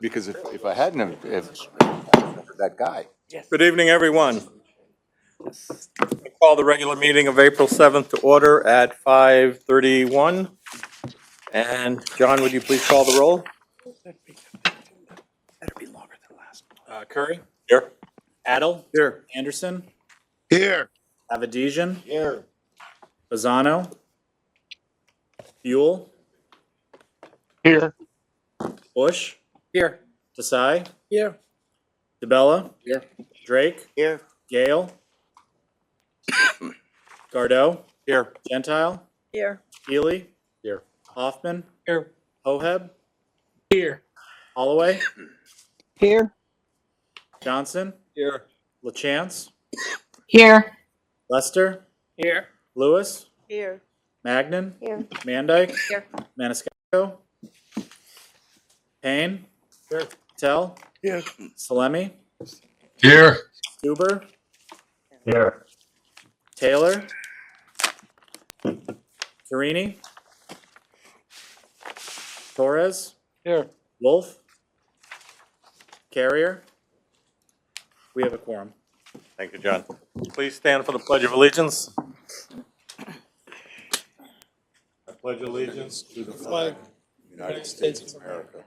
Because if I hadn't have, that guy. Good evening, everyone. I call the regular meeting of April 7th to order at 5:31. And John, would you please call the roll? Better be longer than last. Curry, Here. Adel, Here. Anderson, Here. Avedisian, Here. Bazzano, Buell, Here. Bush, Here. Desai, Here. DeBella, Here. Drake, Here. Gale, Gardeau, Here. Gentile, Here. Healy, Here. Hoffman, Here. Hoheb, Here. Holloway, Here. Johnson, Here. LaChance, Here. Lester, Here. Lewis, Here. Magnan, Here. Mandyke, Here. Maniscalco, Payne, Here. Patel, Here. Salemi, Here. Huber, Here. Taylor, Carini, Torres, Here. Wolf, Carrier. We have a quorum. Thank you, John. Please stand for the Pledge of Allegiance. I pledge allegiance To the flag, United States of America,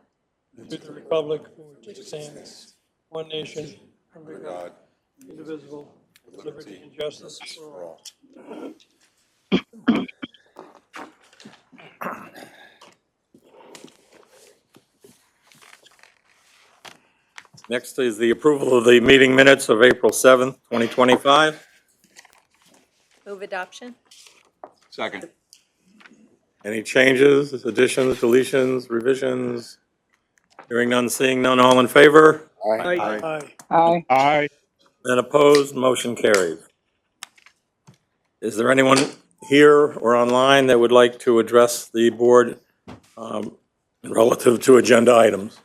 and to the republic for which it stands, one nation, under God, indivisible, with liberty and justice for all. Next is the approval of the meeting minutes of April 7th, 2025. Move adoption. Second. Any changes, additions, deletions, revisions? Hearing none, seeing none, all in favor? Aye. Aye. Aye. And opposed, motion carries. Is there anyone here or online that would like to address the board relative to agenda items?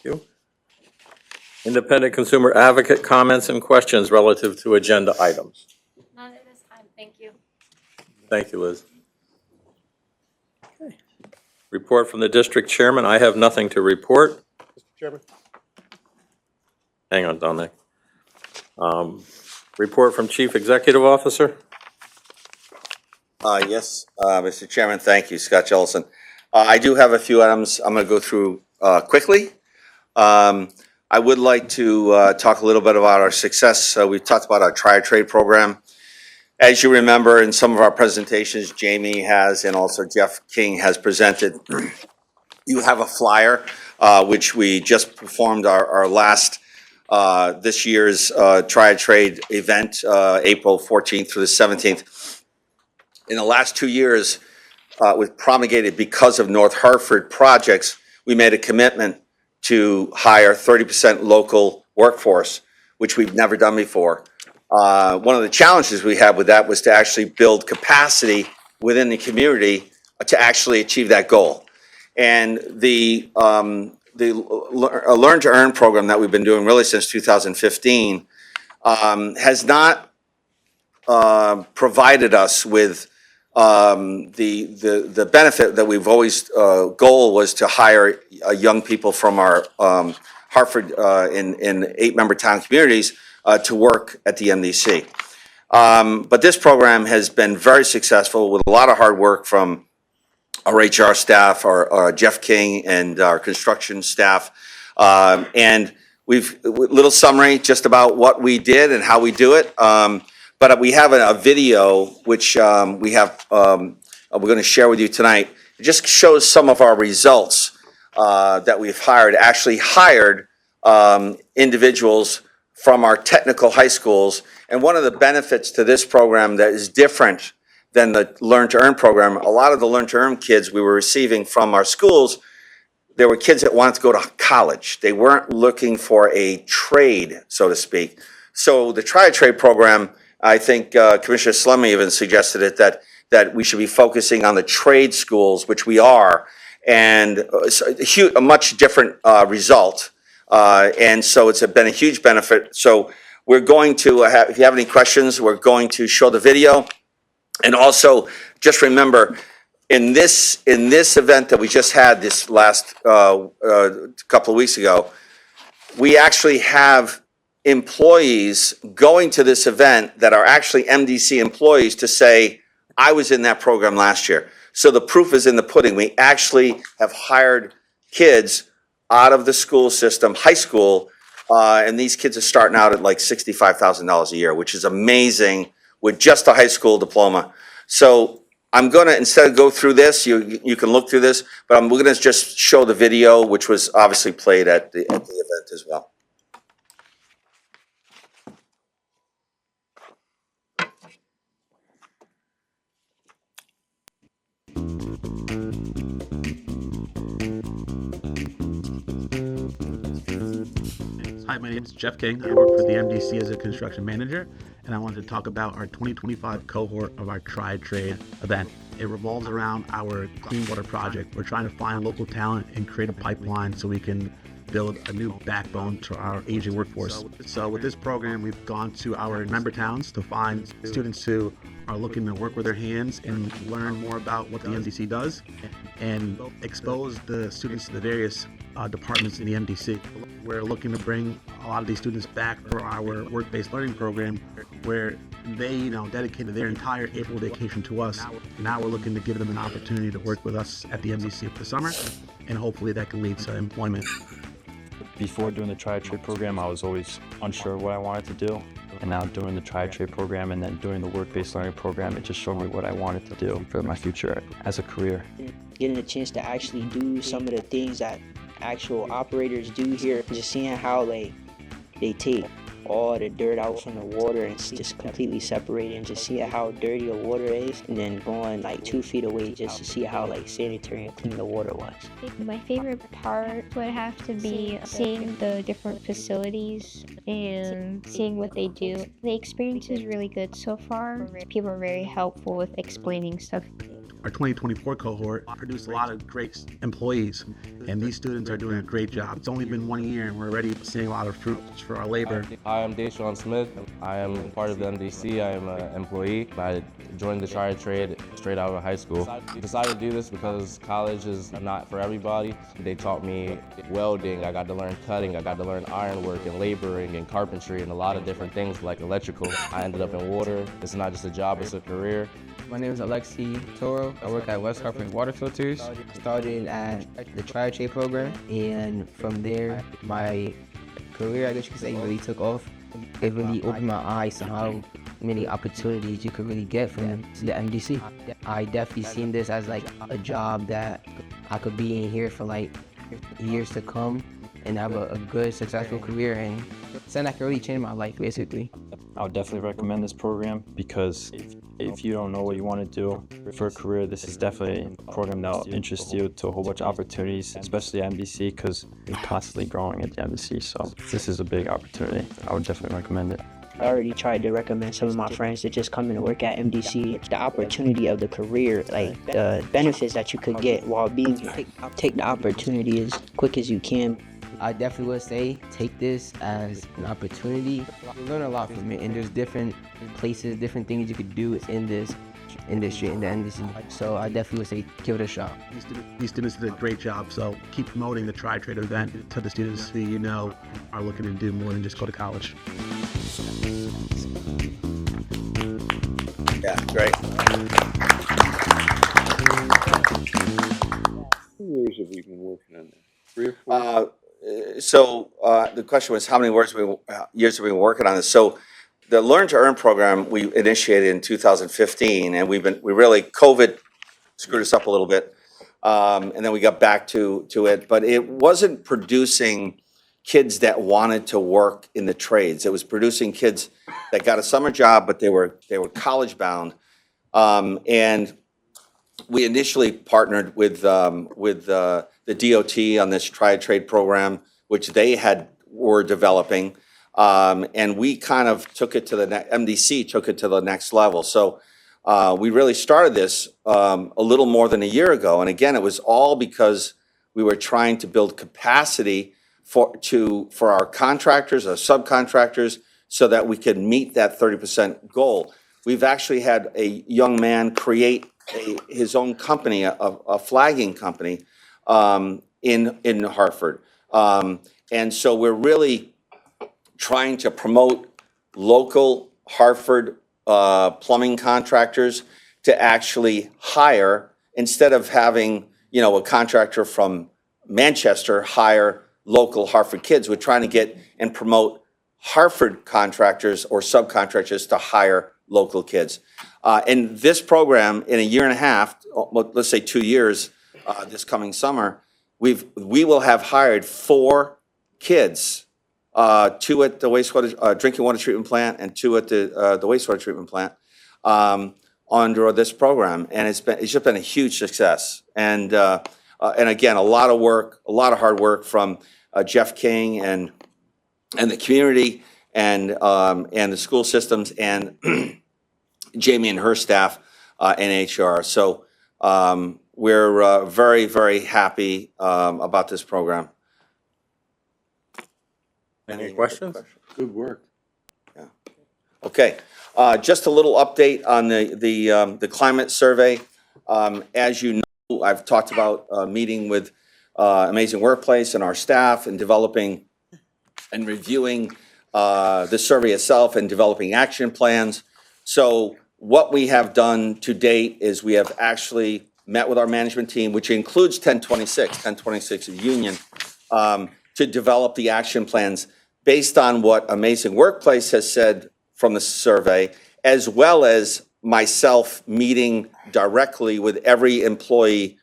You. Independent consumer advocate comments and questions relative to agenda items. None at this time, thank you. Thank you, Liz. Okay. Report from the district chairman. I have nothing to report. Mr. Chairman. Hang on, Dominic. Report from Chief Executive Officer. Yes, Mr. Chairman, thank you. Scott Jellison. I do have a few items I'm going to go through quickly. I would like to talk a little bit about our success. We've talked about our Tri-Trade program. As you remember in some of our presentations, Jamie has and also Jeff King has presented. You have a flyer, which we just performed our last this year's Tri-Trade event, April 14th through the 17th. In the last 2 years, was promulgated because of North Hartford projects, we made a commitment to hire 30% local workforce, which we've never done before. One of the challenges we had with that was to actually build capacity within the community to actually achieve that goal. And the Learn to Earn program that we've been doing really since 2015 has not provided us with the benefit that we've always goal was to hire young people from our Hartford in 8-member town communities to work at the MDC. But this program has been very successful with a lot of hard work from our HR staff, our Jeff King, and our construction staff. And we've little summary just about what we did and how we do it. But we have a video which we're going to share with you tonight. It just shows some of our results that we've hired. Actually hired individuals from our technical high schools. And one of the benefits to this program that is different than the Learn to Earn program, a lot of the Learn to Earn kids we were receiving from our schools, there were kids that wanted to go to college. They weren't looking for a trade, so to speak. So the Tri-Trade program, I think Commissioner Salemi even suggested it, that we should be focusing on the trade schools, which we are, and a much different result. And so it's been a huge benefit. So we're going to, if you have any questions, we're going to show the video. And also, just remember, in this event that we just had this last couple of weeks ago, we actually have employees going to this event that are actually MDC employees to say, I was in that program last year. So the proof is in the pudding. We actually have hired kids out of the school system, high school, and these kids are starting out at like $65,000 a year, which is amazing with just a high school diploma. So I'm gonna, instead of go through this, you can look through this, but we're gonna just show the video, which was obviously played at the event as well. Hi, my name is Jeff King. I work for the MDC as a construction manager, and I wanted to talk about our 2025 cohort of our Tri-Trade event. It revolves around our clean water project. We're trying to find local talent and create a pipeline so we can build a new backbone to our aging workforce. So with this program, we've gone to our member towns to find students who are looking to work with their hands and learn more about what the MDC does and expose the students to the various departments in the MDC. We're looking to bring a lot of these students back for our work-based learning program where they, dedicated their entire April vacation to us. Now we're looking to give them an opportunity to work with us at the MDC for the summer, and hopefully that can lead to employment. Before doing the Tri-Trade program, I was always unsure what I wanted to do. And now doing the Tri-Trade program and then doing the work-based learning program, it just showed me what I wanted to do for my future as a career. Getting a chance to actually do some of the things that actual operators do here, just seeing how they take all the dirt out from the water and just completely separate it, and just see how dirty the water is, and then going like 2 feet away just to see how sanitary and clean the water was. My favorite part would have to be seeing the different facilities and seeing what they do. The experience is really good so far. People are very helpful with explaining stuff. Our 2024 cohort produced a lot of great employees, and these students are doing a great job. It's only been 1 year, and we're already seeing a lot of fruits for our labor. I am Deshaun Smith. I am part of the MDC. I am an employee. I joined the Tri-Trade straight out of high school. I decided to do this because college is not for everybody. They taught me welding. I got to learn cutting. I got to learn ironwork and laboring and carpentry and a lot of different things like electrical. I ended up in water. It's not just a job, it's a career. My name is Alexi Toro. I work at West Hartford Water Filters. Started at the Tri-Trade program, and from there, my career, I guess you could say, really took off. It really opened my eyes to how many opportunities you could really get from the MDC. I definitely seen this as like a job that I could be in here for like years to come and have a good, successful career, and something that could really change my life, basically. I would definitely recommend this program because if you don't know what you want to do for a career, this is definitely a program that will interest you to a whole bunch of opportunities, especially at MDC, because we're constantly growing at the MDC. So this is a big opportunity. I would definitely recommend it. I already tried to recommend some of my friends to just come in and work at MDC. The opportunity of the career, like the benefits that you could get while being here. Take the opportunity as quick as you can. I definitely would say take this as an opportunity. You learn a lot from it, and there's different places, different things you could do in this industry, in the industry. So I definitely would say give it a shot. These students did a great job, so keep promoting the Tri-Trade event to the students who you know are looking to do more than just go to college. Yeah, great. How many years have we been working on that? 3 or 4? So the question was, how many years have we been working on this? So the Learn to Earn program we initiated in 2015, and COVID screwed us up a little bit, and then we got back to it. But it wasn't producing kids that wanted to work in the trades. It was producing kids that got a summer job, but they were college bound, and we initially partnered with the DOT on this Tri-Trade program, which they were developing, and we kind of took it to MDC took it to the next level. So we really started this a little more than a year ago, and again, it was all because we were trying to build capacity for our contractors, our subcontractors, so that we could meet that 30% goal. We've actually had a young man create his own company, a flagging company in Hartford. And so we're really trying to promote local Hartford plumbing contractors to actually hire, instead of having, you know, a contractor from Manchester hire local Hartford kids. We're trying to get and promote Hartford contractors or subcontractors to hire local kids. And this program, in a year and a half, let's say 2 years, this coming summer, we will have hired 4 kids, 2 at the wastewater drinking water treatment plant and 2 at the wastewater treatment plant, under this program, and it's just been a huge success. And again, a lot of work, a lot of hard work from Jeff King and the community and the school systems and Jamie and her staff in HR. So we're very, very happy about this program. Any questions? Good work. Yeah. Okay. Just a little update on the climate survey. As you know, I've talked about meeting with Amazing Workplace and our staff and developing and reviewing the survey itself and developing action plans. So what we have done to date is we have actually met with our management team, which includes 1026 Union, to develop the action plans based on what Amazing Workplace has said from the survey, as well as myself meeting directly with every employee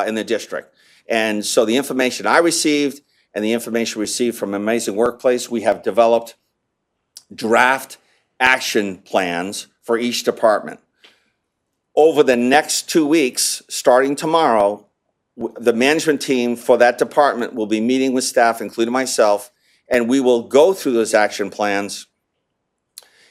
in the district. And so the information I received and the information received from Amazing Workplace, we have developed draft action plans for each department. Over the next 2 weeks, starting tomorrow, the management team for that department will be meeting with staff, including myself, and we will go through those action plans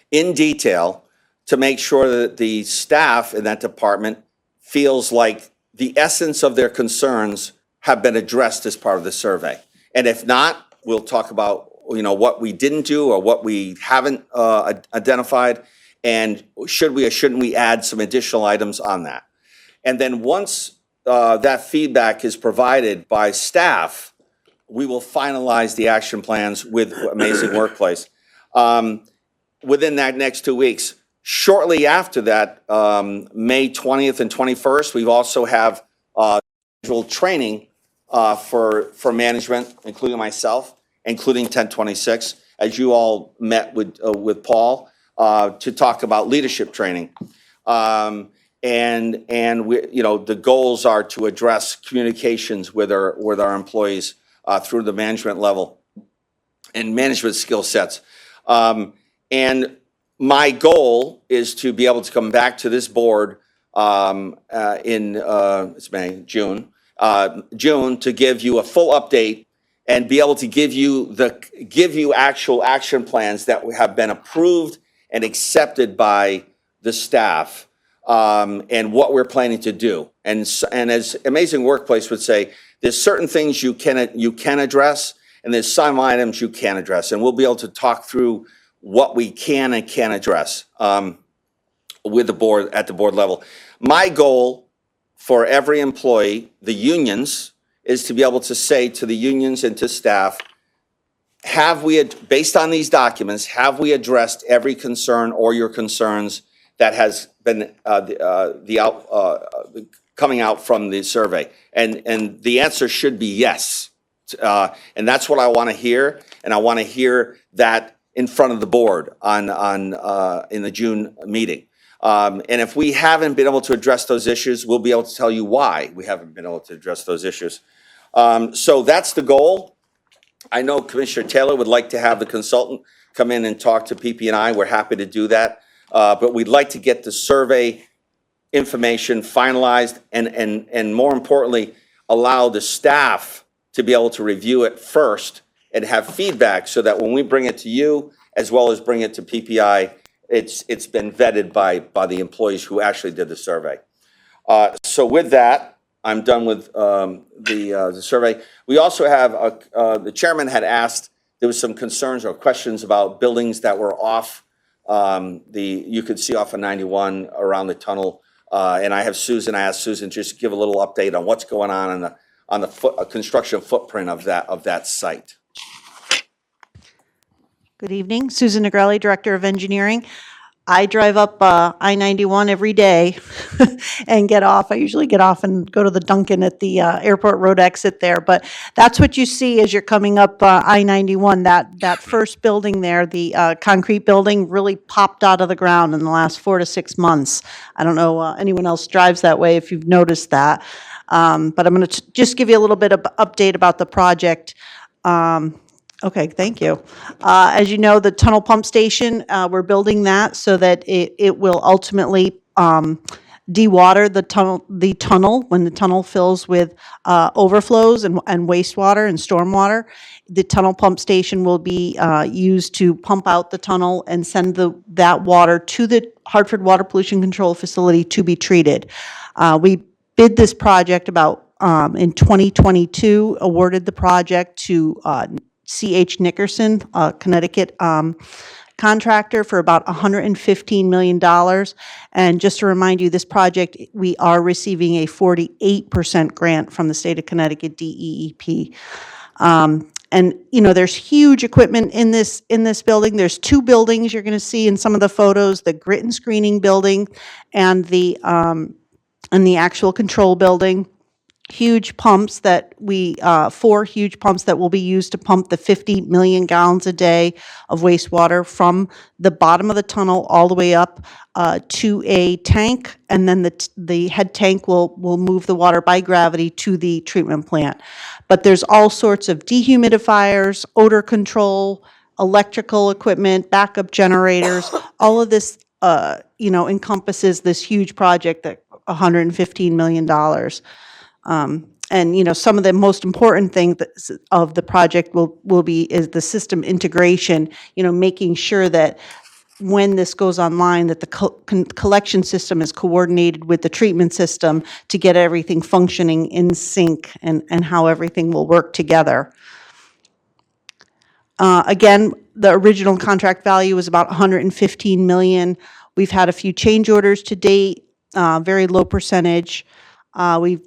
in detail to make sure that the staff in that department feels like the essence of their concerns have been addressed as part of the survey. And if not, we'll talk about, you know, what we didn't do or what we haven't identified, and should we or shouldn't we add some additional items on that. And then once that feedback is provided by staff, we will finalize the action plans with Amazing Workplace. Within that next 2 weeks. Shortly after that, May 20th and 21st, we also have scheduled training for management, including myself, including 1026, as you all met with Paul to talk about leadership training. And we, you know, the goals are to address communications with our employees through the management level and management skill sets. And my goal is to be able to come back to this board it's May, June to give you a full update and be able to give you actual action plans that have been approved and accepted by the staff, and what we're planning to do. And as Amazing Workplace would say, there's certain things you can address, and there's some items you can't address, and we'll be able to talk through what we can and can't address with the board at the board level. My goal for every employee, the unions, is to be able to say to the unions and to staff, based on these documents, have we addressed every concern or your concerns that has been coming out from the survey? And the answer should be yes. And that's what I want to hear, and I want to hear that in front of the board in the June meeting. And if we haven't been able to address those issues, we'll be able to tell you why we haven't been able to address those issues. So that's the goal. I know Commissioner Taylor would like to have the consultant come in and talk to PP&I. We're happy to do that. But we'd like to get the survey information finalized and more importantly, allow the staff to be able to review it first and have feedback so that when we bring it to you, as well as bring it to PPI, it's been vetted by the employees who actually did the survey. So with that, I'm done with the survey. We also have, the chairman had asked, there was some concerns or questions about buildings that were off, you could see off of 91 around the tunnel And I asked Susan just to give a little update on what's going on the construction footprint of that site. Good evening, Susan Negrelli, Director of Engineering. I drive up I-91 every day and get off. I usually get off and go to the Dunkin' at the airport road exit there. But that's what you see as you're coming up I-91. That first building there, the concrete building, really popped out of the ground in the last 4 to 6 months. I don't know anyone else drives that way if you've noticed that. But I'm going to just give you a little bit of update about the project. Okay, thank you. As you know, the tunnel pump station, we're building that so that it will ultimately dewater the tunnel when the tunnel fills with overflows and wastewater and stormwater. The tunnel pump station will be used to pump out the tunnel and send that water to the Hartford Water Pollution Control Facility to be treated. We bid this project about in 2022, awarded the project to C.H. Nickerson, a Connecticut contractor, for about $115 million. And just to remind you, this project, we are receiving a 48% grant from the state of Connecticut DEEP. And, you know, there's huge equipment in this building. There's 2 buildings you're going to see in some of the photos, the grit and screening building and the actual control building. Huge pumps that 4 huge pumps that will be used to pump the 50 million gallons a day of wastewater from the bottom of the tunnel all the way up to a tank, and then the head tank will move the water by gravity to the treatment plant. But there's all sorts of dehumidifiers, odor control, electrical equipment, backup generators. All of this, encompasses this huge project that $115 million. And, you know, some of the most important things of the project will be is the system integration, you know, making sure that when this goes online, that the collection system is coordinated with the treatment system to get everything functioning in sync and how everything will work together. Again, the original contract value was about $115 million. We've had a few change orders to date, very low percentage. We've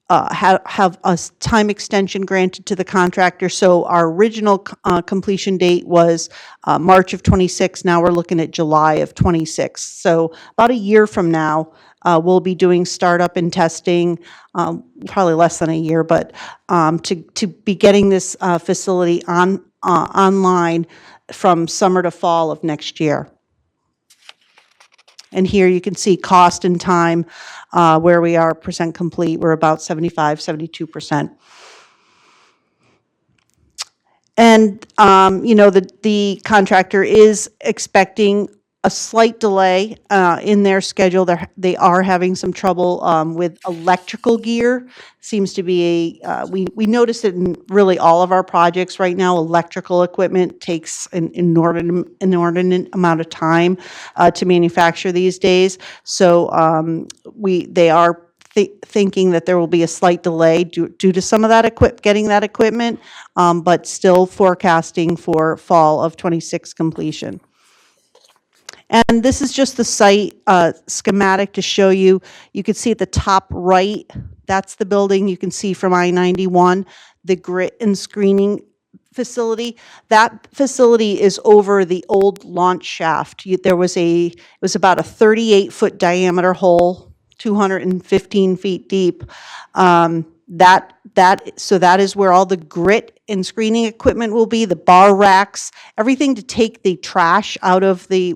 have a time extension granted to the contractor. So our original completion date was March of 26. Now we're looking at July of 26. So about a year from now, we'll be doing startup and testing, probably less than a year, but to be getting this facility online from summer to fall of next year. And here you can see cost and time, where we are percent complete. We're about 72%. And, the contractor is expecting a slight delay in their schedule. They are having some trouble with electrical gear. Seems to be we notice it in really all of our projects right now. Electrical equipment takes an inordinate amount of time to manufacture these days. So they are thinking that there will be a slight delay due to some of that getting that equipment, but still forecasting for fall of 26 completion. And this is just the site schematic to show you. You can see at the top right, that's the building you can see from I-91, the grit and screening facility. That facility is over the old launch shaft. It was about a 38-foot diameter hole, 215 feet deep. So that is where all the grit and screening equipment will be, the bar racks, everything to take the trash out of the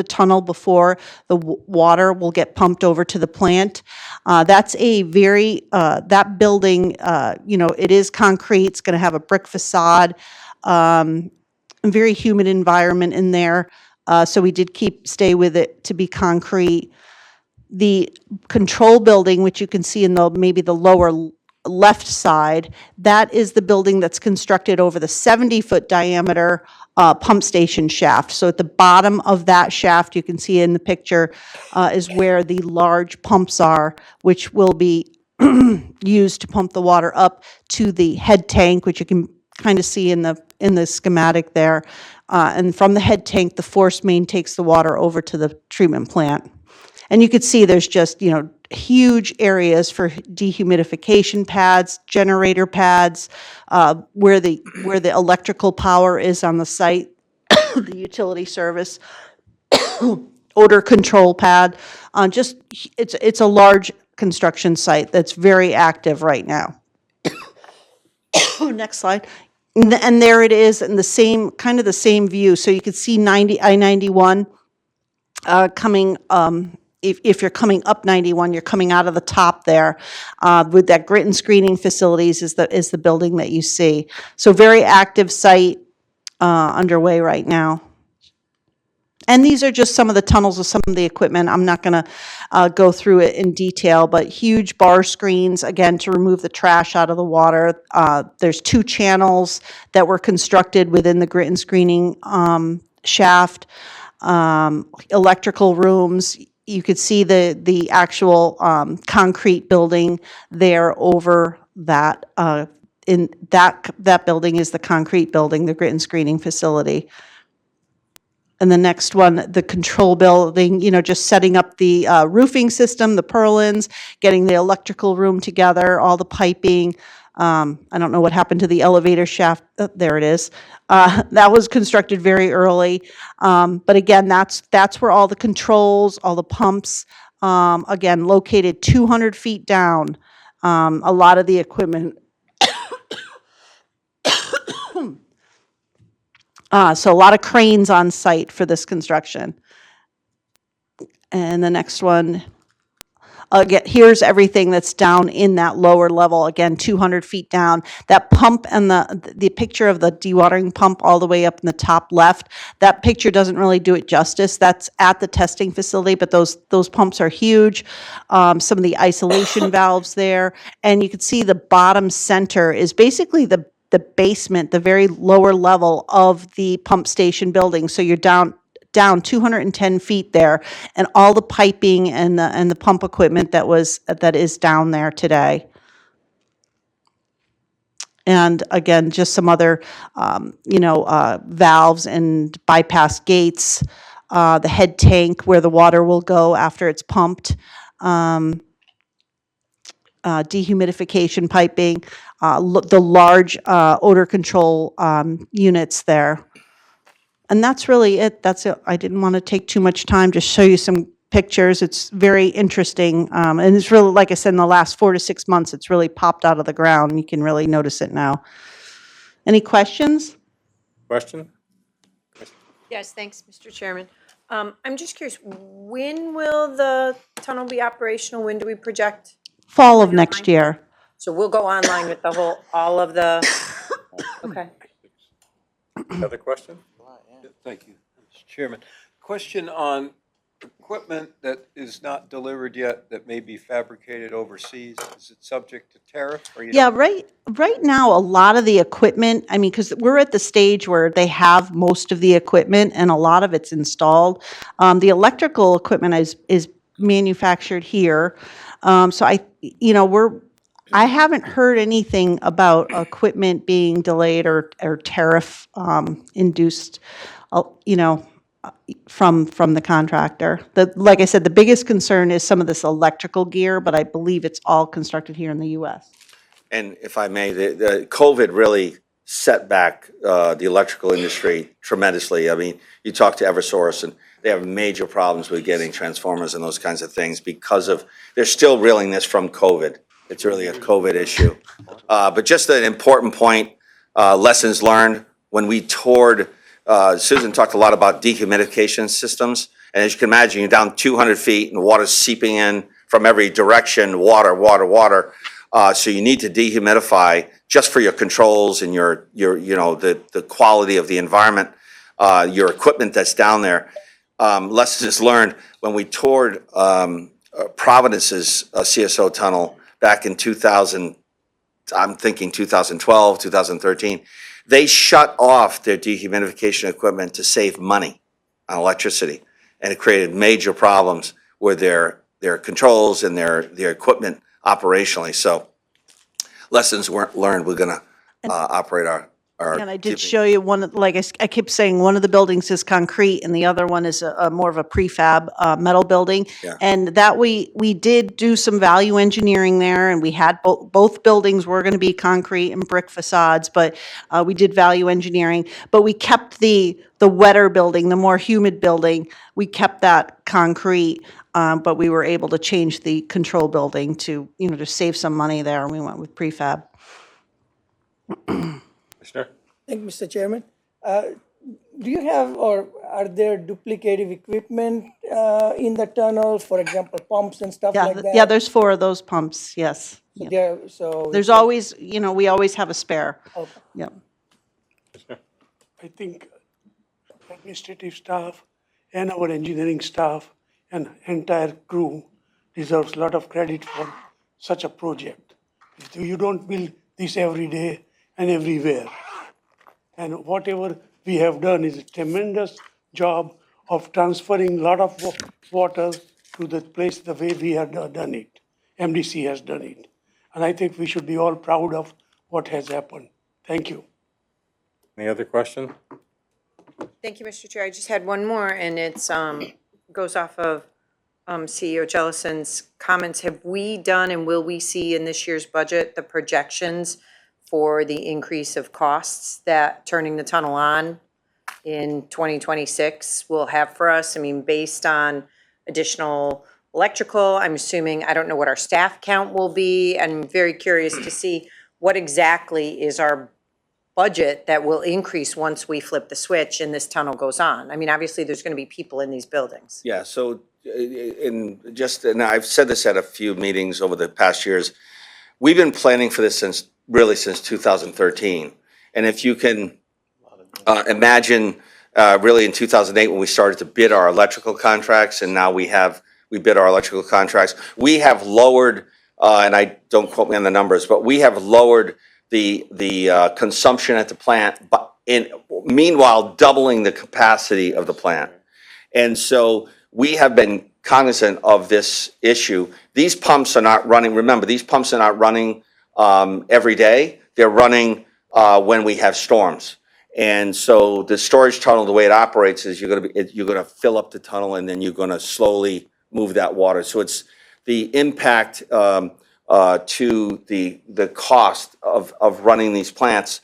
tunnel before the water will get pumped over to the plant. That's a that building, it is concrete. It's going to have a brick facade, very humid environment in there. So we did stay with it to be concrete. The control building, which you can see in maybe the lower left side, that is the building that's constructed over the 70-foot diameter pump station shaft. So at the bottom of that shaft, you can see in the picture, is where the large pumps are, which will be used to pump the water up to the head tank, which you can kind of see in the schematic there. And from the head tank, the force main takes the water over to the treatment plant. And you could see there's just, huge areas for dehumidification pads, generator pads, where the electrical power is on the site, the utility service, odor control pad. It's a large construction site that's very active right now. Next slide. And there it is in the same, kind of the same view. So you could see I-91 coming, if you're coming up 91, you're coming out of the top there. With that grit and screening facilities is the building that you see. So very active site underway right now. And these are just some of the tunnels of some of the equipment. I'm not going to go through it in detail, but huge bar screens, again, to remove the trash out of the water. There's 2 channels that were constructed within the grit and screening shaft. Electrical rooms. You could see the actual concrete building there over that. In that building is the concrete building, the grit and screening facility. And the next one, the control building, just setting up the roofing system, the purlins, getting the electrical room together, all the piping. I don't know what happened to the elevator shaft. There it is. That was constructed very early. But again, that's where all the controls, all the pumps, again, located 200 feet down. A lot of the equipment. So a lot of cranes on site for this construction. And the next one, again, here's everything that's down in that lower level, again, 200 feet down. That pump and the picture of the dewatering pump all the way up in the top left, that picture doesn't really do it justice. That's at the testing facility, but those pumps are huge. Some of the isolation valves there. And you can see the bottom center is basically the basement, the very lower level of the pump station building. So you're down 210 feet there, and all the piping and the pump equipment that is down there today. And again, just some other, valves and bypass gates, the head tank where the water will go after it's pumped. Dehumidification piping, the large odor control units there. And that's really it. That's it. I didn't want to take too much time to show you some pictures. It's very interesting. And it's really, like I said, in the last 4 to 6 months, it's really popped out of the ground. You can really notice it now. Any questions? Question? Yes, thanks, Mr. Chairman. I'm just curious, when will the tunnel be operational? When do we project? Fall of next year. So we'll go online with all of the, okay. Other question? Thank you, Mr. Chairman. Question on equipment that is not delivered yet that may be fabricated overseas. Is it subject to tariff? Or you Yeah, don't- right now, a lot of the equipment, because we're at the stage where they have most of the equipment and a lot of it's installed. The electrical equipment is manufactured here. So I haven't heard anything about equipment being delayed or tariff induced, from the contractor. Like I said, the biggest concern is some of this electrical gear, but I believe it's all constructed here in the U.S. And if I may, the COVID really set back the electrical industry tremendously. I mean, you talk to Eversource and they have major problems with getting transformers and those kinds of things because of, they're still reeling this from COVID. It's really a COVID issue. But just an important point, lessons learned, when we toured, Susan talked a lot about dehumidification systems. And as you can imagine, you're down 200 feet and water's seeping in from every direction, water. So you need to dehumidify just for your controls and the quality of the environment, your equipment that's down there. Lessons learned when we toured Providence's CSO tunnel back in 2000, I'm thinking 2012, 2013, they shut off their dehumidification equipment to save money on electricity. And it created major problems with their controls and their equipment operationally. So lessons weren't learned. We're going to operate our And I did giving. show you one, like I keep saying, one of the buildings is concrete and the other one is a more of a prefab metal building. Yeah. And that we did do some value engineering there, and we had both buildings were going to be concrete and brick facades, but we did value engineering. But we kept the wetter building, the more humid building, we kept that concrete, but we were able to change the control building to, to save some money there, and we went with prefab. Commissioner? Thank you, Mr. Chairman. Do you have or are there duplicative equipment in the tunnel, for example, pumps and stuff like that? Yeah, there's 4 of those pumps, yes. So Yeah. so There's always, we always have a spare. Okay. Yeah. I think administrative staff and our engineering staff and entire crew deserves a lot of credit for such a project. You don't build this every day and everywhere. And whatever we have done is a tremendous job of transferring a lot of water to the place the way we have done it. MDC has done it. And I think we should be all proud of what has happened. Thank you. Any other question? Thank you, Mr. Chair. I just had one more, and it's, goes off of CEO Jellison's comments. Have we done and will we see in this year's budget the projections for the increase of costs that turning the tunnel on in 2026 will have for us? I mean, based on additional electrical, I'm assuming, I don't know what our staff count will be. I'm very curious to see what exactly is our budget that will increase once we flip the switch and this tunnel goes on. I mean, obviously, there's going to be people in these buildings. Yeah, so and I've said this at a few meetings over the past years, we've been planning for this since 2013. And if you can imagine, really in 2008, when we started to bid our electrical contracts, and now we bid our electrical contracts, we have lowered, and I don't quote me on the numbers, but we have lowered the consumption at the plant, but meanwhile doubling the capacity of the plant. And so we have been cognizant of this issue. These pumps are not running, remember, these pumps are not running every day. They're running when we have storms. And so the storage tunnel, the way it operates is you're gonna fill up the tunnel and then you're gonna slowly move that water. So it's the impact to the cost of running these plants.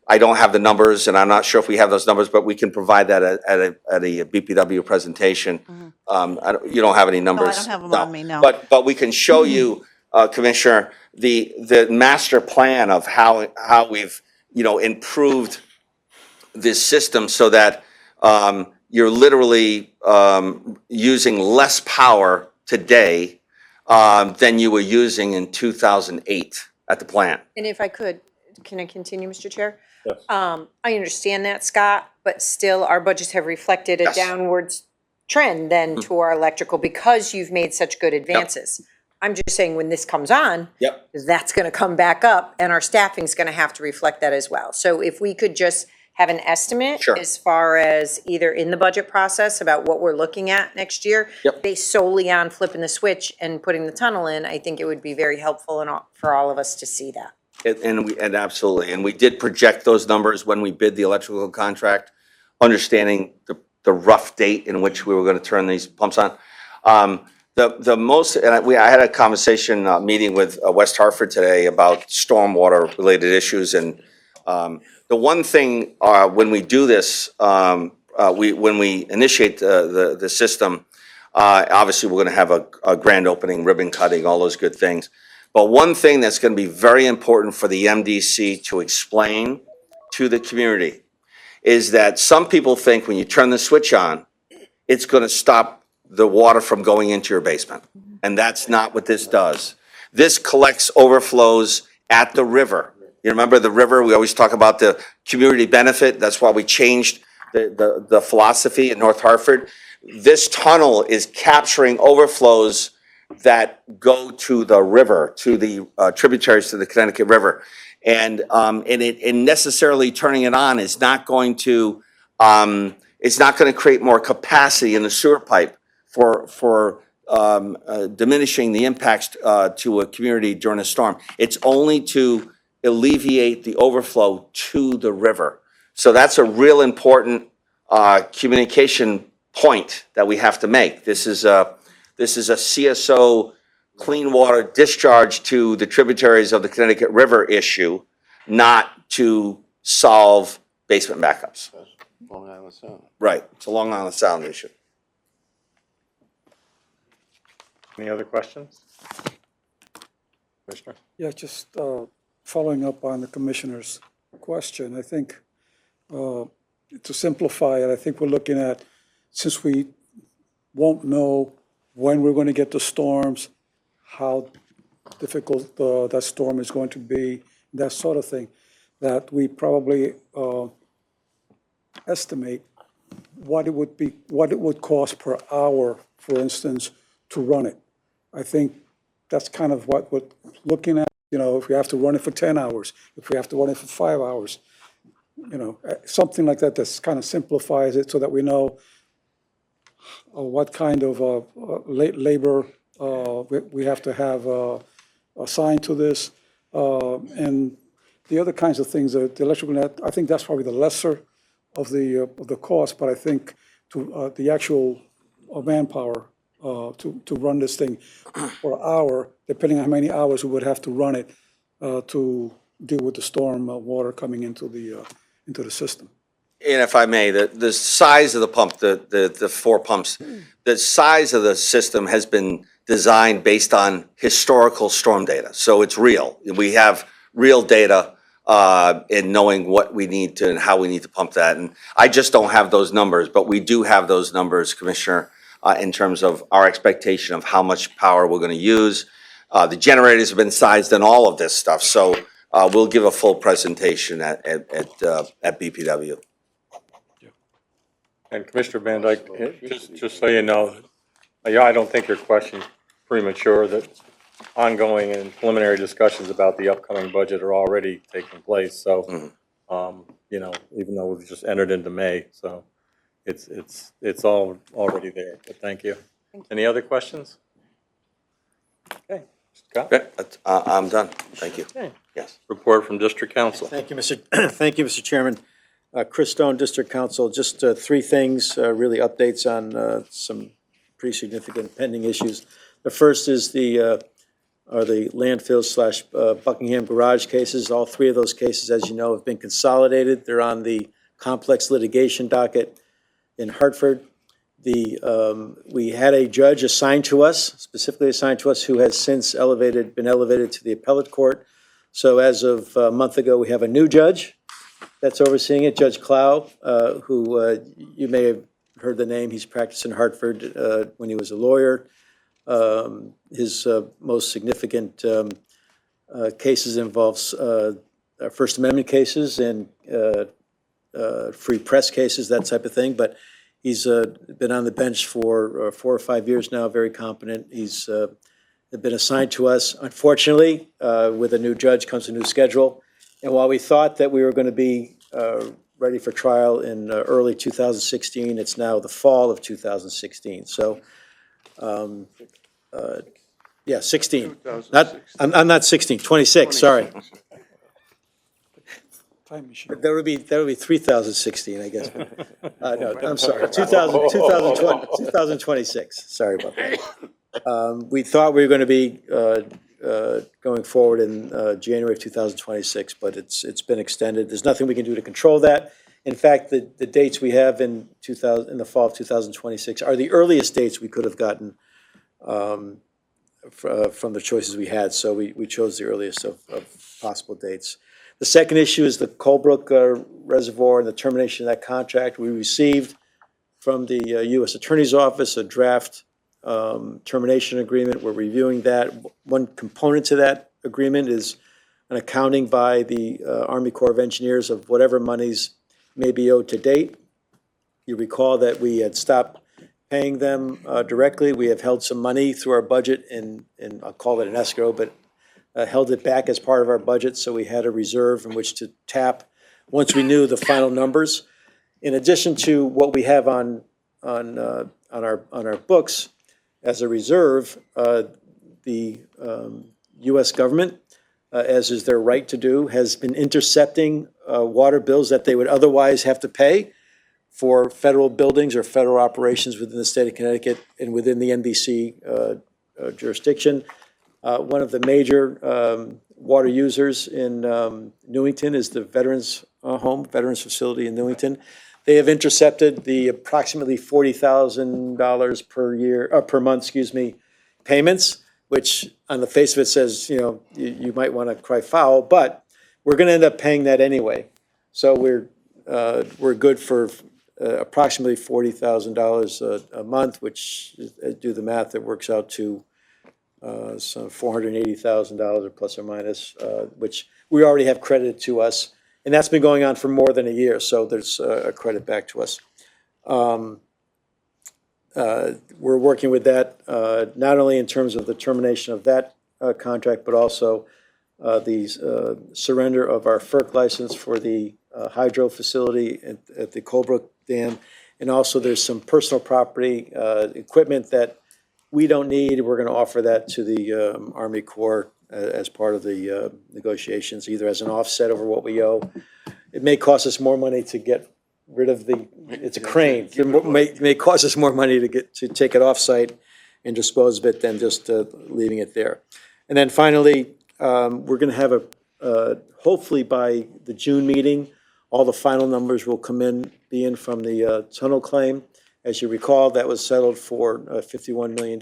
I don't have the numbers, and I'm not sure if we have those numbers, but we can provide that at a BPW presentation. You don't have any numbers? No, I don't have them on me, no. But we can show you, Commissioner, the master plan of how we've, improved this system so that you're literally using less power today than you were using in 2008 at the plant. And if I could, can I continue, Mr. Chair? Yes. I understand that, Scott, but still, our budgets have reflected a Yes. downwards trend then to our electrical because you've made such good advances. I'm just saying, when this comes on, Yep. that's going to come back up, and our staffing's going to have to reflect that as well. So if we could just have an estimate Sure. as far as either in the budget process about what we're looking at next year, Yep. based solely on flipping the switch and putting the tunnel in, I think it would be very helpful for all of us to see that. And absolutely, and we did project those numbers when we bid the electrical contract, understanding the rough date in which we were going to turn these pumps on. I had a conversation, meeting with West Hartford today about stormwater related issues, and the one thing when we do this, when we initiate the system, obviously we're going to have a grand opening, ribbon cutting, all those good things. But one thing that's going to be very important for the MDC to explain to the community is that some people think when you turn the switch on, it's going to stop the water from going into your basement. And that's not what this does. This collects overflows at the river. You remember the river? We always talk about the community benefit. That's why we changed the philosophy in North Hartford. This tunnel is capturing overflows that go to the river, to the tributaries to the Connecticut River. And necessarily turning it on is not going to, it's not going to create more capacity in the sewer pipe for diminishing the impacts to a community during a storm. It's only to alleviate the overflow to the river. So that's a real important communication point that we have to make. This is a CSO clean water discharge to the tributaries of the Connecticut River issue, not to solve basement backups. Long Island Sound. Right, it's a Long Island Sound issue. Any other questions? Commissioner? Yeah, just following up on the commissioner's question, I think to simplify it, I think we're looking at, since we won't know when we're going to get the storms, how difficult that storm is going to be, that sort of thing, that we probably estimate what it would be, what it would cost per hour, for instance, to run it. I think that's kind of what we're looking at, you know, if we have to run it for 10 hours, if we have to run it for 5 hours, you know, something like that, that kind of simplifies it so that we know what kind of labor we have to have assigned to this. And the other kinds of things, the electrical net, I think that's probably the lesser of the cost, but I think to the actual manpower to run this thing for an hour, depending on how many hours we would have to run it to deal with the storm water coming into the system. And if I may, the size of the pump, the 4 pumps, the size of the system has been designed based on historical storm data. So it's real. We have real data in knowing what we need to and how we need to pump that. And I just don't have those numbers, but we do have those numbers, Commissioner, in terms of our expectation of how much power we're going to use. The generators have been sized and all of this stuff. So we'll give a full presentation at BPW. And Commissioner Van Dyke, just so you know, I don't think your question's premature, that ongoing and preliminary discussions about the upcoming budget are already taking place. So, you know, even though we've just entered into May, so it's all already there, but thank you. Any other questions? Okay, Scott? Okay, I'm done. Thank you. Okay. Yes. Report from District Council. Thank you, Mr. Chairman. Chris Stone, District Council, just 3 things, really updates on some pretty significant pending issues. The first is the landfill / Buckingham Garage cases. All 3 of those cases, as you know, have been consolidated. They're on the complex litigation docket in Hartford. We had a judge assigned to us, specifically assigned to us, who has since been elevated to the appellate court. So as of a month ago, we have a new judge that's overseeing it, Judge Clow, who you may have heard the name. He's practiced in Hartford when he was a lawyer. His most significant cases involves First Amendment cases and free press cases, that type of thing. But he's been on the bench for 4 or 5 years now, very competent. He's been assigned to us. Unfortunately, with a new judge comes a new schedule. And while we thought that we were going to be ready for trial in early 2016, it's now the fall of 2016. So, yeah, 16. I'm not 16, 26, sorry. Time machine. That would be 3016, I guess. No, I'm sorry, 2026, sorry about that. We thought we were going to be going forward in January of 2026, but it's been extended. There's nothing we can do to control that. In fact, the dates we have in the fall of 2026 are the earliest dates we could have gotten from the choices we had. So we chose the earliest of possible dates. The second issue is the Colebrook Reservoir and the termination of that contract. We received from the U.S. Attorney's Office a draft termination agreement. We're reviewing that. One component to that agreement is an accounting by the Army Corps of Engineers of whatever monies may be owed to date. You recall that we had stopped paying them directly. We have held some money through our budget in I'll call it an escrow, but held it back as part of our budget, so we had a reserve in which to tap once we knew the final numbers. In addition to what we have on our books as a reserve, the U.S. government as is their right to do, has been intercepting water bills that they would otherwise have to pay for federal buildings or federal operations within the state of Connecticut and within the NBC jurisdiction. One of the major water users in Newington is the Veterans Veterans Facility in Newington. They have intercepted the approximately $40,000 per month, payments, which on the face of it says, you might want to cry foul, but we're going to end up paying that anyway. So we're good for approximately $40,000 a month, which, do the math, it works out to some $480,000 plus or minus, which we already have credited to us. And that's been going on for more than a year, so there's a credit back to us. We're working with that, not only in terms of the termination of that contract, but also the surrender of our FERC license for the hydro facility at the Colebrook Dam. And also there's some personal property equipment that we don't need. We're going to offer that to the Army Corps as part of the negotiations, either as an offset over what we owe. It may cost us more money to get rid of it's a crane. It may cost us more money to take it off-site and dispose of it than just leaving it there. And then finally, we're going to have hopefully by the June meeting, all the final numbers will be in from the tunnel claim. As you recall, that was settled for $51 million.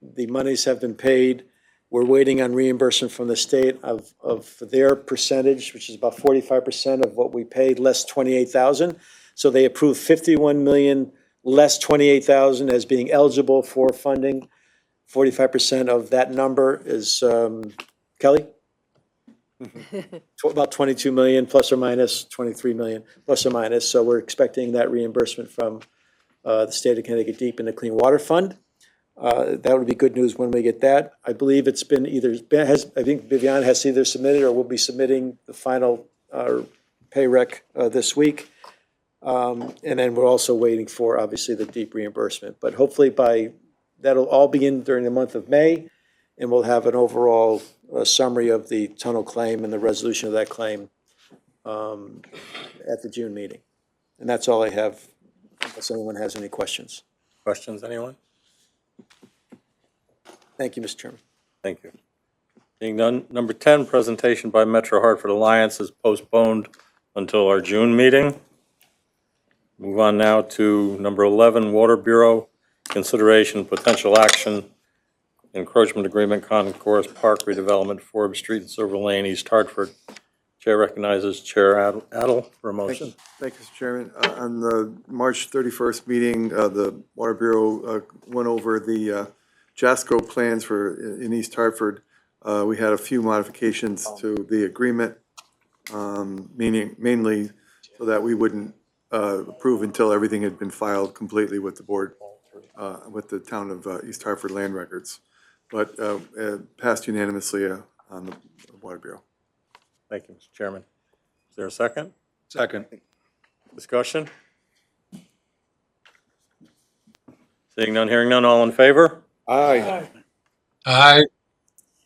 The monies have been paid. We're waiting on reimbursement from the state of their percentage, which is about 45% of what we paid, less $28,000. So they approved $51 million less $28,000 as being eligible for funding. 45% of that number is, Kelly? About 22 million plus or minus, 23 million plus or minus. So we're expecting that reimbursement from the state of Connecticut Deep in the Clean Water Fund. That would be good news when we get that. I believe it's been I think Vivian has either submitted or will be submitting the final pay rec this week. And then we're also waiting for, obviously, the deep reimbursement. But hopefully that'll all begin during the month of May, and we'll have an overall summary of the tunnel claim and the resolution of that claim at the June meeting. And that's all I have, unless anyone has any questions. Questions, anyone? Thank you, Mr. Chairman. Thank you. Being done, number 10, presentation by Metro Hartford Alliance is postponed until our June meeting. Move on now to number 11, Water Bureau, consideration, potential action, encroachment agreement, Concourse Park redevelopment, Forbes Street and Silver Lane, East Hartford. Chair recognizes Chair Adel for a motion. Thank you, Mr. Chairman. On the March 31st meeting, the Water Bureau went over the JASCO plans in East Hartford. We had a few modifications to the agreement, mainly so that we wouldn't approve until everything had been filed completely with the board, with the town of East Hartford Land Records, but passed unanimously on the Water Bureau. Thank you, Mr. Chairman. Is there a second? Second. Discussion? Seeing none, hearing none, all in favor? Aye. Aye.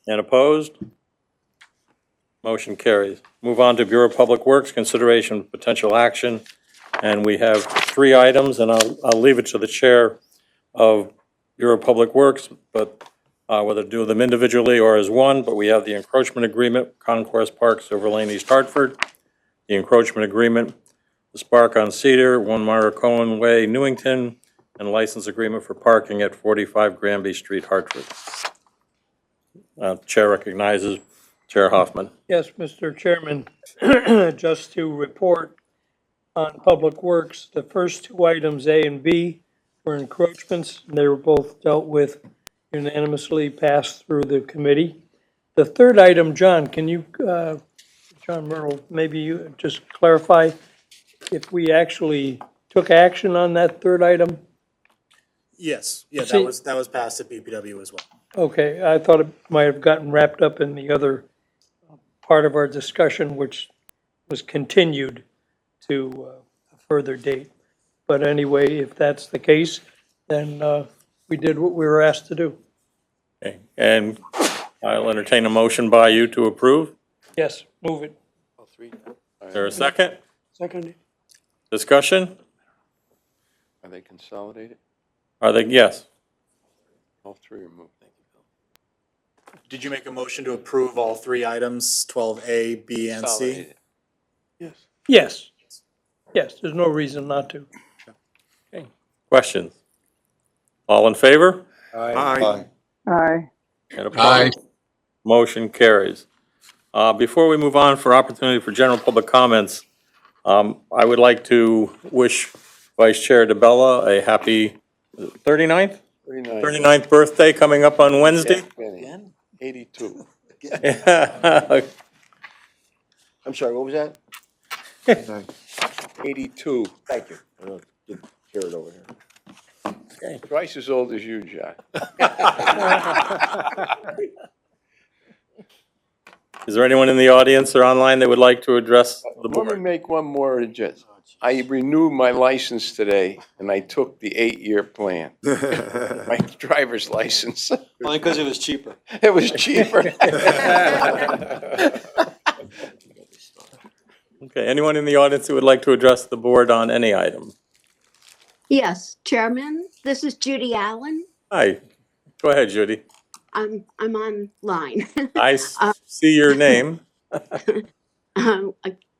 And opposed? Motion carries. Move on to Bureau of Public Works, consideration of potential action. And we have 3 items, and I'll leave it to the chair of Bureau of Public Works, but whether to do them individually or as one. But we have the encroachment agreement, Concourse Park, Silver Lane, East Hartford. The encroachment agreement, the Spark on Cedar, 1 Myra Cohen Way, Newington, and license agreement for parking at 45 Granby Street, Hartford. Chair recognizes Chair Hoffman. Yes, Mr. Chairman, just to report on Public Works, the first 2 items, A and B, were encroachments. They were both dealt with unanimously, passed through the committee. The third item, John, can you, John Myrtle, maybe you just clarify if we actually took action on that third item? Yes, yeah, See- that was passed at BPW as well. Okay, I thought it might have gotten wrapped up in the other part of our discussion, which was continued to a further date. But anyway, if that's the case, then we did what we were asked to do. Okay. And I'll entertain a motion by you to approve. Yes, move it. Is there a second? Second, Discussion? Are they consolidated? Are they, yes. All three are moved. Did you make a motion to approve all three items, 12A, B, and C? Consolidated. yes. Yes. Yes, there's no reason not to. Questions? All in favor? Aye. Aye. And opposed? Motion carries. Before we move on for opportunity for general public comments, I would like to wish Vice Chair DeBella a happy 39th? 39th birthday coming up on Wednesday. Again? 82. I'm sorry, what was that? 82. Thank you. I don't get carried over here. Twice as old as you, John. Is there anyone in the audience or online that would like to address the Let me board? make one more adjust. I renewed my license today, and I took the 8-year plan. My driver's license. Only because it was cheaper. It was cheaper. Okay, anyone in the audience who would like to address the board on any item? Yes, Chairman, this is Judy Allen. Hi, go ahead, Judy. I'm online. I see your name.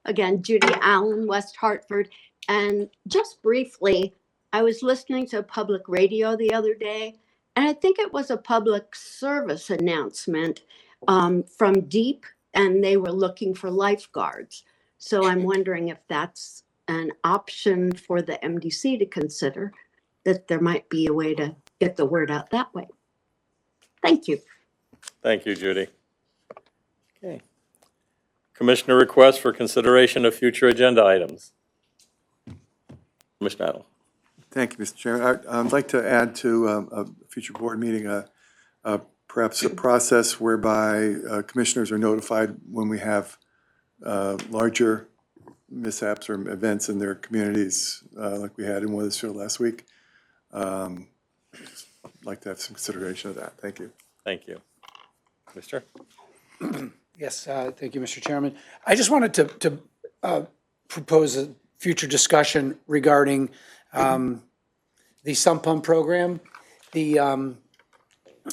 Again, Judy Allen, West Hartford. And just briefly, I was listening to public radio the other day, and I think it was a public service announcement from DEEP, and they were looking for lifeguards. So I'm wondering if that's an option for the MDC to consider, that there might be a way to get the word out that way. Thank you. Thank you, Judy. Okay. Commissioner requests for consideration of future agenda items. Commissioner Adel. Thank you, Mr. Chairman. I'd like to add to a future board meeting, perhaps a process whereby commissioners are notified when we have larger mishaps or events in their communities, like we had in Weathersfield last week. I'd like to have some consideration of that. Thank you. Thank you. Mr. Yes, thank you, Mr. Chairman. I just wanted to propose a future discussion regarding the sump pump program.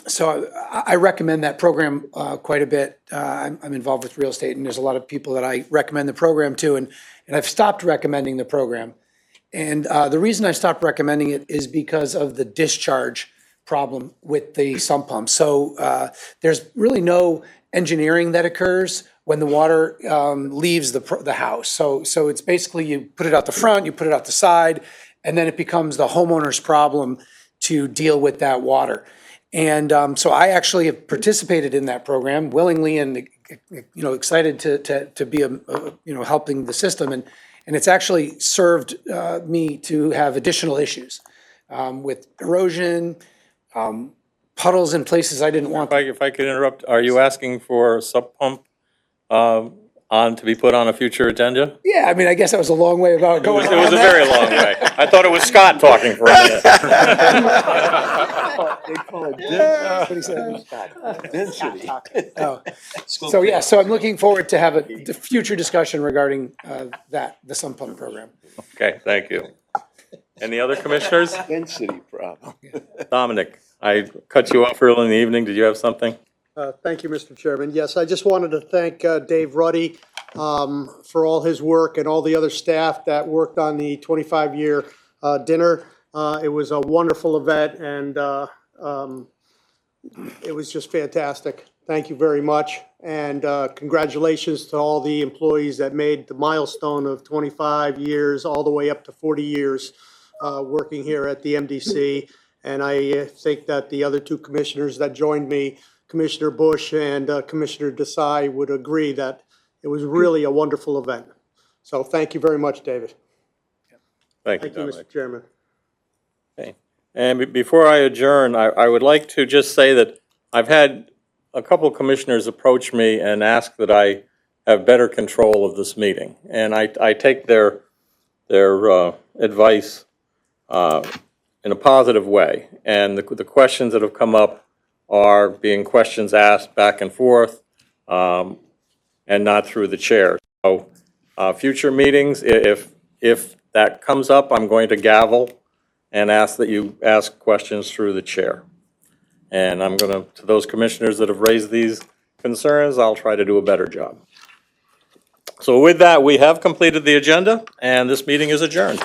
So I recommend that program quite a bit. I'm involved with real estate, and there's a lot of people that I recommend the program to, and I've stopped recommending the program. And the reason I stopped recommending it is because of the discharge problem with the sump pump. So there's really no engineering that occurs when the water leaves the house. So it's basically you put it out the front, you put it out the side, and then it becomes the homeowner's problem to deal with that water. And so I actually have participated in that program willingly and excited to be helping the system, and it's actually served me to have additional issues with erosion, puddles in places I didn't want. If I could interrupt, are you asking for a sub pump on to be put on a future agenda? Yeah, I mean, I guess that was a long way about going. It was a very long way. I thought it was Scott talking for a minute. They call it density. Oh. So yeah, so I'm looking forward to have a future discussion regarding the sump pump program. Okay, thank you. Any other commissioners? Density problem. Dominic, I cut you off early in the evening. Did you have something? Thank you, Mr. Chairman. Yes, I just wanted to thank Dave Ruddy for all his work and all the other staff that worked on the 25-year dinner. It was a wonderful event, and it was just fantastic. Thank you very much, and congratulations to all the employees that made the milestone of 25 years all the way up to 40 years working here at the MDC. And I think that the other two commissioners that joined me, Commissioner Bush and Commissioner Desai, would agree that it was really a wonderful event. So thank you very much, David. Thank you, Mr. Dominic. Chairman. Okay. And before I adjourn, I would like to just say that I've had a couple of commissioners approach me and ask that I have better control of this meeting. And I take their advice in a positive way. And the questions that have come up are being questions asked back and forth, and not through the chair. So, future meetings, if that comes up, I'm going to gavel and ask that you ask questions through the chair. And I'm going to those commissioners that have raised these concerns, I'll try to do a better job. So with that, we have completed the agenda, and this meeting is adjourned.